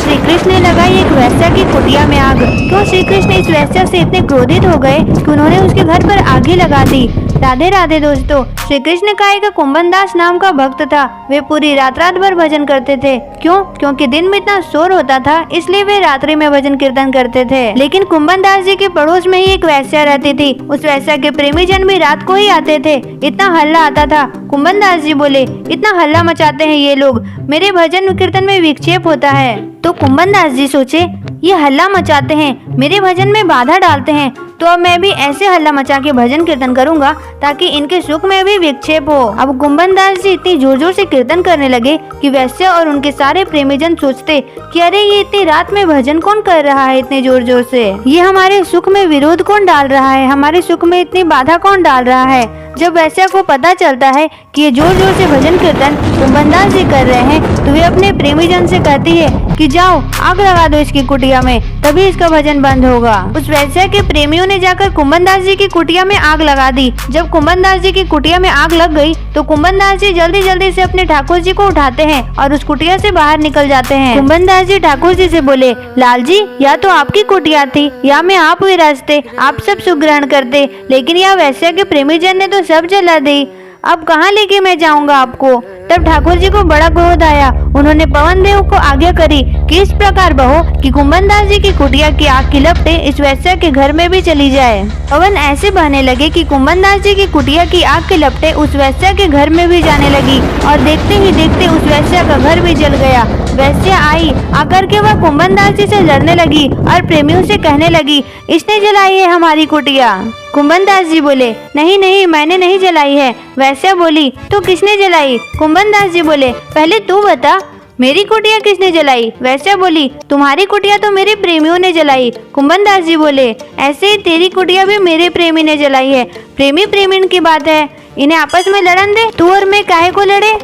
श्री कृष्ण ने लगाई एक वेश्या की कुटिया में आग। क्यों श्री कृष्ण इस वेश्या से इतने क्रोधित हो गए कि उन्होंने उसके घर पर आग ही लगा दी। राधे राधे दोस्तों, श्री कृष्ण का एक कुंभन दास नाम का भक्त था। वे पूरी रात भर भजन करते थे। क्यों? क्योंकि दिन में इतना शोर होता था, इसलिए वे रात्रि में भजन कीर्तन करते थे। लेकिन कुंभन दास जी के पड़ोस में ही एक वेश्या रहती थी। उस वेश्या के प्रेमी जन भी रात को ही आते थे। इतना हल्ला आता था। कुंभन दास जी बोले, इतना हल्ला मचाते हैं ये लोग, मेरे भजन कीर्तन में विक्षेप होता है। तो कुंभन दास जी सोचे, ये हल्ला मचाते हैं, मेरे भजन में बाधा डालते हैं, तो अब मैं भी ऐसे हल्ला मचा के भजन कीर्तन करूंगा ताकि इनके सुख में भी विक्षेप हो। अब कुंभन दास जी इतनी जोर जोर से कीर्तन करने लगे कि वेश्या और उनके सारे प्रेमीजन सोचते कि अरे ये इतनी रात में भजन कौन कर रहा है इतने जोर जोर से, ये हमारे सुख में विरोध कौन डाल रहा है, हमारे सुख में इतनी बाधा कौन डाल रहा है। जब वेश्या को पता चलता है कि ये जोर जोर से भजन कीर्तन कुंभन दास जी कर रहे हैं, तो वे अपने प्रेमीजन से कहती है कि जाओ आग लगा दो इसकी कुटिया में, तभी इसका भजन बंद होगा। उस वेश्या के प्रेमियों ने जाकर कुंभन दास जी की कुटिया में आग लगा दी। जब कुंभन दास जी की कुटिया में आग लग गई तो कुंभन दास जी जल्दी जल्दी से अपने ठाकुर जी को उठाते हैं और उस कुटिया से बाहर निकल जाते हैं। कुंभन दास जी ठाकुर जी से बोले, लाल जी, या तो आपकी कुटिया थी या मैं आप विराजते, आप सब सुख ग्रहण करते, लेकिन यह वेश्या के प्रेमी जन ने तो सब जला दी, अब कहाँ लेके मैं जाऊंगा आपको। तब ठाकुर जी को बड़ा क्रोध आया। उन्होंने पवन देव को आज्ञा करी कि इस प्रकार बहो कि कुंभन दास जी की कुटिया की आग की लपटें इस वेश्या के घर में भी चली जाए। पवन ऐसे बहने लगे कि कुंभन दास जी की कुटिया की आग की लपटें उस वेश्या के घर में भी जाने लगी और देखते ही देखते उस वेश्या का घर भी जल गया। वेश्या आई, आकर के वह कुंभन दास जी से लड़ने लगी और प्रेमियों से कहने लगी, इसने जलाई है हमारी कुटिया। कुंभन दास जी बोले, नहीं नहीं, मैंने नहीं जलाई है। वेश्या बोली, तो किसने जलाई? कुंभन दास जी बोले, पहले तू बता, मेरी कुटिया किसने जलाई? वेश्या बोली, तुम्हारी कुटिया तो मेरे प्रेमियों ने जलाई। कुंभन दास जी बोले, ऐसे ही तेरी कुटिया भी मेरे प्रेमी ने जलाई है। प्रेमी प्रेमिन की बात है, इन्हें आपस में लड़न दे, तू और मैं काहे को लड़े।